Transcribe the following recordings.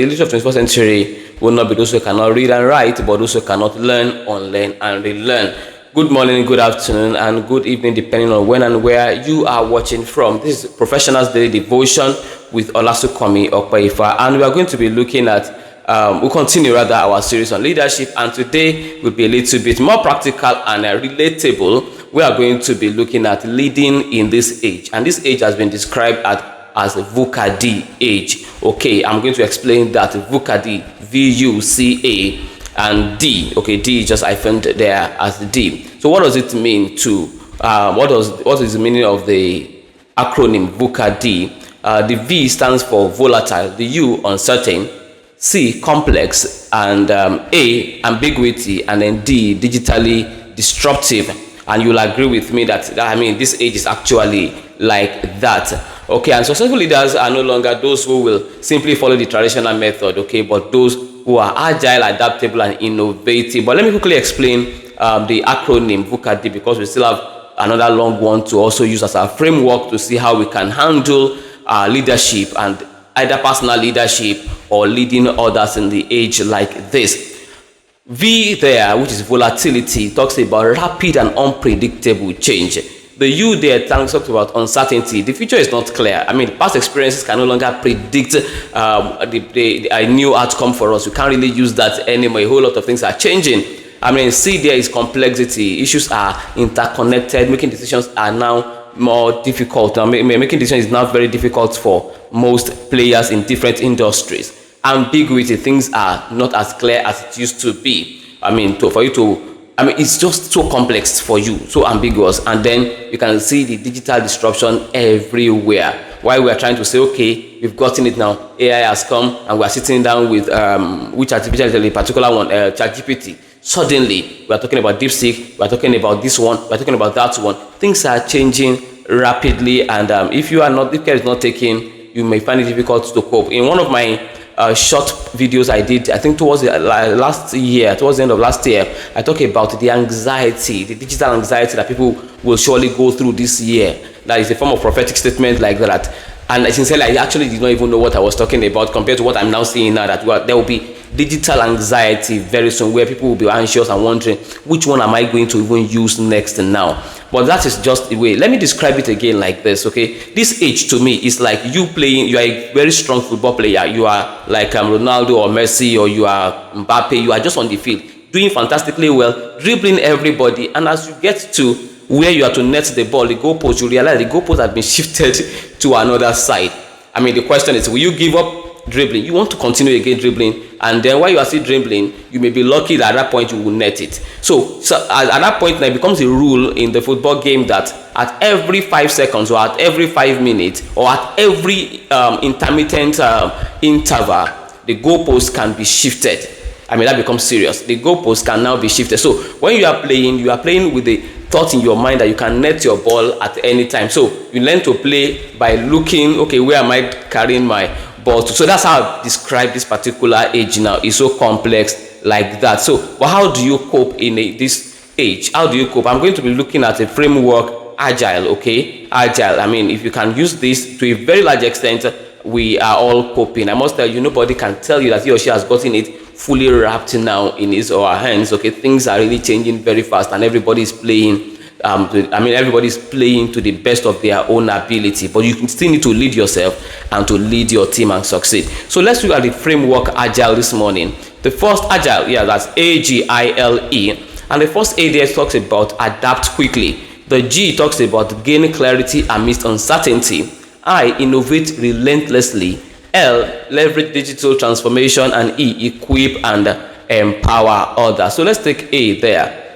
The leaders of 21st century will not be those who cannot read and write, but those who cannot learn, unlearn, and relearn. Good morning, good afternoon, and good evening, depending on when and where you are watching from. This is Professionals Daily Devotion with Olasukomi Okpaifa, and we are going to be looking at, we'll continue rather our series on leadership, and today will be a little bit more practical and relatable. We are going to be looking at leading in this age, and this age has been described as a VUCA-D age. Okay, I'm going to explain that VUCA-D, V-U-C-A, and D. Okay, D is just hyphened there as D. So what does it mean to, what is the meaning of the acronym VUCA-D? The V stands for volatile, the U uncertain, C complex, and A ambiguity, and then D digitally disruptive. And you'll agree with me that I mean this age is actually like that. Okay, and successful leaders are no longer those who will simply follow the traditional method, okay, but those who are agile, adaptable, and innovative. But let me quickly explain the acronym VUCA-D, because we still have another long one to also use as our framework to see how we can handle leadership, and either personal leadership or leading others in the age like this. V there, which is volatility, talks about rapid and unpredictable change. The U there talks about uncertainty. The future is not clear. I mean, past experiences can no longer predict a new outcome for us. We can't really use that anymore. A whole lot of things are changing. I mean, C there is complexity. Issues are interconnected. Making decisions are now more difficult. Making decisions is now very difficult for most players in different industries. Ambiguity, things are not as clear as it used to be. I mean, it's just so complex for you, so ambiguous. And then you can see the digital disruption everywhere. While we are trying to say, okay, we've gotten it now, AI has come, and we are sitting down with which artificial intelligence, particular one, ChatGPT. Suddenly, we are talking about DeepSeek, we are talking about this one, we are talking about that one. Things are changing rapidly, and if care is not taken, you may find it difficult to cope. In one of my short videos I did, I think towards the end of last year, I talked about the anxiety, the digital anxiety that people will surely go through this year. That is a form of prophetic statement like that. And sincerely, I actually did not even know what I was talking about compared to what I'm now seeing now, that there will be digital anxiety very soon, where people will be anxious and wondering, which one am I going to even use next now? But that is just the way. Let me describe it again like this, okay? This age to me is like you are a very strong football player. You are like Ronaldo or Messi, or you are Mbappe. You are just on the field, doing fantastically well, dribbling everybody. And as you get to where you are to net the ball, the goalpost, you realize the goalpost has been shifted to another side. I mean, the question is, will you give up dribbling? You want to continue again dribbling, and then while you are still dribbling, you may be lucky that at that point you will net it. So at that point, now it becomes a rule in the football game that at every 5 seconds, or at every 5 minutes, or at every intermittent interval, the goalpost can be shifted. I mean, that becomes serious. The goalpost can now be shifted. So when you are playing with the thought in your mind that you can net your ball at any time. So you learn to play by looking, okay, where am I carrying my ball to? So that's how I describe this particular age now. It's so complex like that. So, but how do you cope in this age? How do you cope? I'm going to be looking at a framework, agile, okay? Agile. I mean, if you can use this to a very large extent, we are all coping. I must tell you, nobody can tell you that he or she has gotten it fully wrapped now in his or her hands. Okay, things are really changing very fast, and everybody is playing. Everybody is playing to the best of their own ability. But you still need to lead yourself and to lead your team and succeed. So let's look at the framework agile this morning. The first agile, that's AGILE, and the first A there talks about adapt quickly. The G talks about gain clarity amidst uncertainty. I, innovate relentlessly. L, leverage digital transformation, and E, equip and empower others. So let's take A there.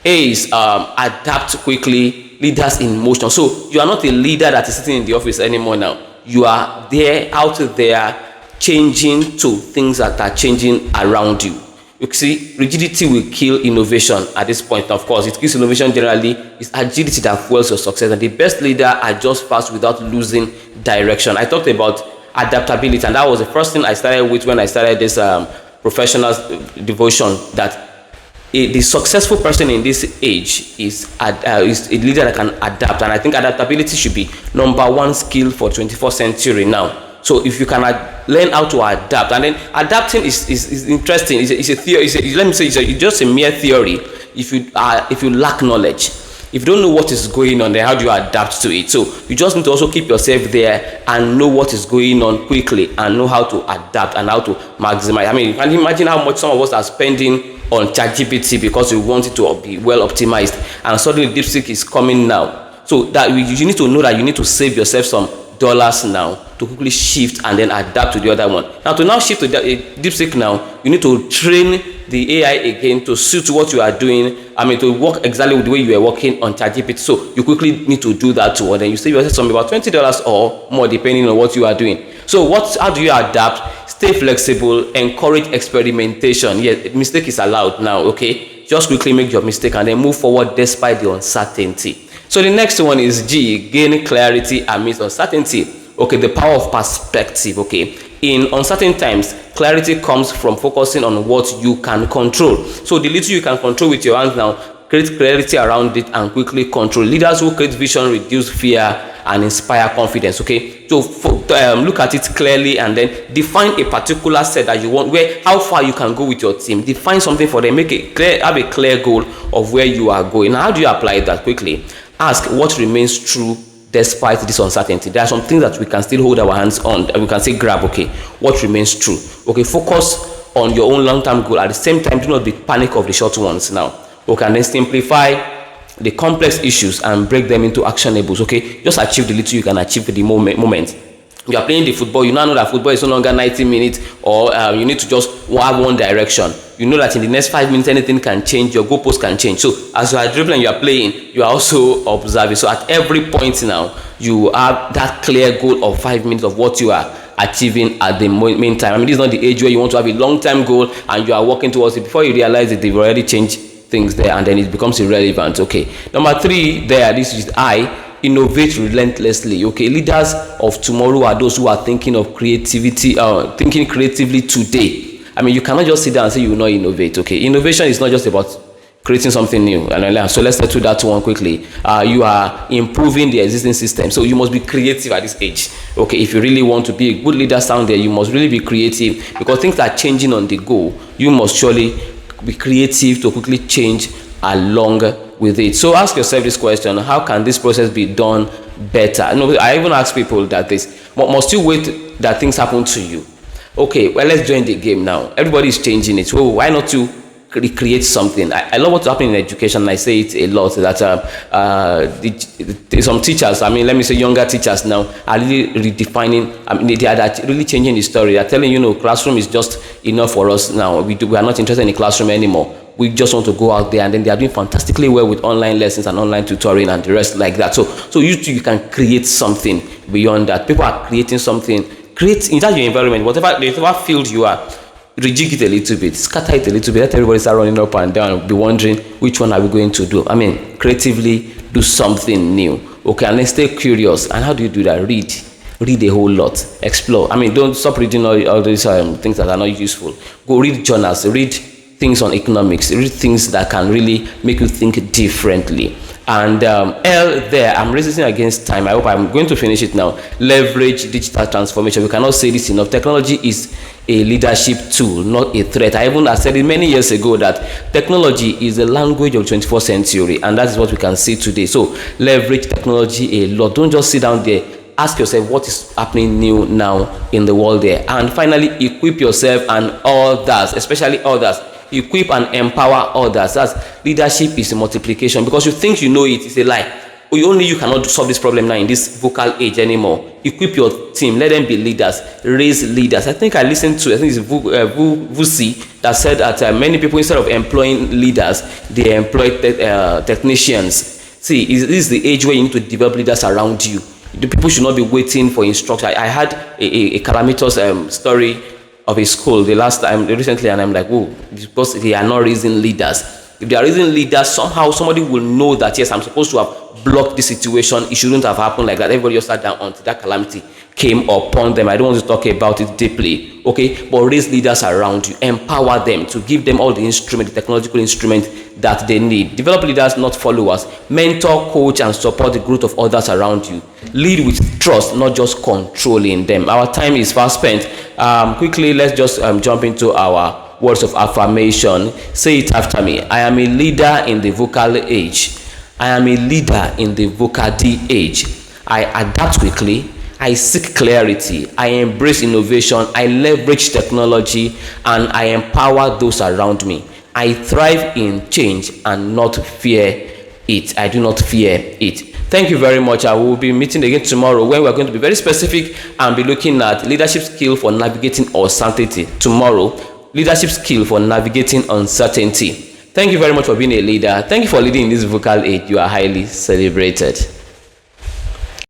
A is adapt quickly, leaders in motion. So you are not a leader that is sitting in the office anymore now. You are there, out there, changing to things that are changing around you. You see, rigidity will kill innovation at this point. Of course, it kills innovation generally. It's agility that fuels your success. And the best leader adjusts fast without losing direction. I talked about adaptability, and that was the first thing I started with when I started this professional devotion, that the successful person in this age is a leader that can adapt. And I think adaptability should be number one skill for 21st century now. So if you can learn how to adapt, and then adapting is interesting. It's a theory. Let me say it's just a mere theory. If you lack knowledge, if you don't know what is going on, then how do you adapt to it? So you just need to also keep yourself there and know what is going on quickly and know how to adapt and how to maximize. I mean, you can imagine how much some of us are spending on ChatGPT because we want it to be well optimized, and suddenly DeepSeek is coming now. So that you need to know that you need to save yourself some dollars now to quickly shift and then adapt to the other one. Now to now shift to DeepSeek now, you need to train the AI again to suit what you are doing. I mean, to work exactly with the way you are working on ChatGPT. So you quickly need to do that too, and then you save yourself some about $20 or more depending on what you are doing. So how do you adapt? Stay flexible, encourage experimentation. Yes, mistake is allowed now, okay? Just quickly make your mistake and then move forward despite the uncertainty. So the next one is G, gain clarity amidst uncertainty. Okay, the power of perspective, okay? In uncertain times, clarity comes from focusing on what you can control. So the little you can control with your hands now, create clarity around it and quickly control. Leaders who create vision reduce fear and inspire confidence, okay? So look at it clearly and then define a particular set that you want, how far you can go with your team. Define something for them, have a clear goal of where you are going. Now, how do you apply that quickly? Ask what remains true despite this uncertainty. There are some things that we can still hold our hands on, and we can say grab, okay, what remains true. Okay, focus on your own long-term goal. At the same time, do not be panic of the short ones now. Okay, and then simplify the complex issues and break them into actionables, okay? Just achieve the little you can achieve at the moment. You are playing the football, you now know that football is no longer 90 minutes, or you need to just have one direction. You know that in the next 5 minutes, anything can change, your goalpost can change. So as you are dribbling, you are playing, you are also observing. So at every point now, you have that clear goal of 5 minutes of what you are achieving at the meantime. I mean, this is not the age where you want to have a long-term goal and you are working towards it. Before you realize it, they've already changed things there, and then it becomes irrelevant. Okay, number 3 there, this is innovate relentlessly. Okay, leaders of tomorrow are those who are thinking of creativity, thinking creatively today. I mean, you cannot just sit down and say you will not innovate. Okay, innovation is not just about creating something new. So let's get to that one quickly. You are improving the existing system, so you must be creative at this age. Okay, if you really want to be a good leader down there, you must really be creative, because things are changing on the go. You must surely be creative to quickly change along with it. So ask yourself this question: how can this process be done better? I even ask people that must you wait that things happen to you? Okay, well, let's join the game now. Everybody is changing it. So why not you create something? I love what's happening in education, and I say it a lot, that some teachers, I mean, let me say younger teachers now, are really redefining, I mean, they are really changing the story. They're telling classroom is just enough for us now. We are not interested in the classroom anymore. We just want to go out there, and then they are doing fantastically well with online lessons and online tutoring and the rest like that. So you too, you can create something beyond that. People are creating something. Create in that your environment, whatever field you are, rejig it a little bit, scatter it a little bit, let everybody start running up and down, be wondering which one are we going to do. I mean, creatively do something new. Okay, and then stay curious. And how do you do that? Read a whole lot, explore. I mean, don't stop reading all these things that are not useful. Go read journals, read things on economics, read things that can really make you think differently. And L there, I'm resisting against time. I hope I'm going to finish it now. Leverage digital transformation. We cannot say this enough. Technology is a leadership tool, not a threat. I even said it many years ago that technology is the language of the 21st century, and that is what we can see today. So leverage technology a lot. Don't just sit down there. Ask yourself what is happening new now in the world there. And finally, equip yourself and others, especially others. Equip and empower others. That's leadership is a multiplication, because you think you know it is a lie. Only you cannot solve this problem now in this vocal age anymore. Equip your team, let them be leaders, raise leaders. I think it's VUCA that said that many people, instead of employing leaders, they employ technicians. See, this is the age where you need to develop leaders around you. The people should not be waiting for instruction. I had a calamitous story of a school the last time recently, and I'm like, whoa, because they are not raising leaders. If they are raising leaders, somehow somebody will know that yes, I'm supposed to have blocked this situation. It shouldn't have happened like that. Everybody just sat down until that calamity came upon them. I don't want to talk about it deeply, okay? But raise leaders around you, empower them to give them all the instrument, the technological instrument that they need. Develop leaders, not followers. Mentor, coach, and support the growth of others around you. Lead with trust, not just controlling them. Our time is fast spent. Quickly, let's just jump into our words of affirmation. Say it after me. I am a leader in the VUCA age. I am a leader in the VUCA-D age. I adapt quickly. I seek clarity. I embrace innovation. I leverage technology, and I empower those around me. I thrive in change and not fear it. I do not fear it. Thank you very much. I will be meeting again tomorrow when we're going to be very specific and be looking at leadership skill for navigating uncertainty. Tomorrow, leadership skill for navigating uncertainty. Thank you very much for being a leader. Thank you for leading in this vocal age. You are highly celebrated.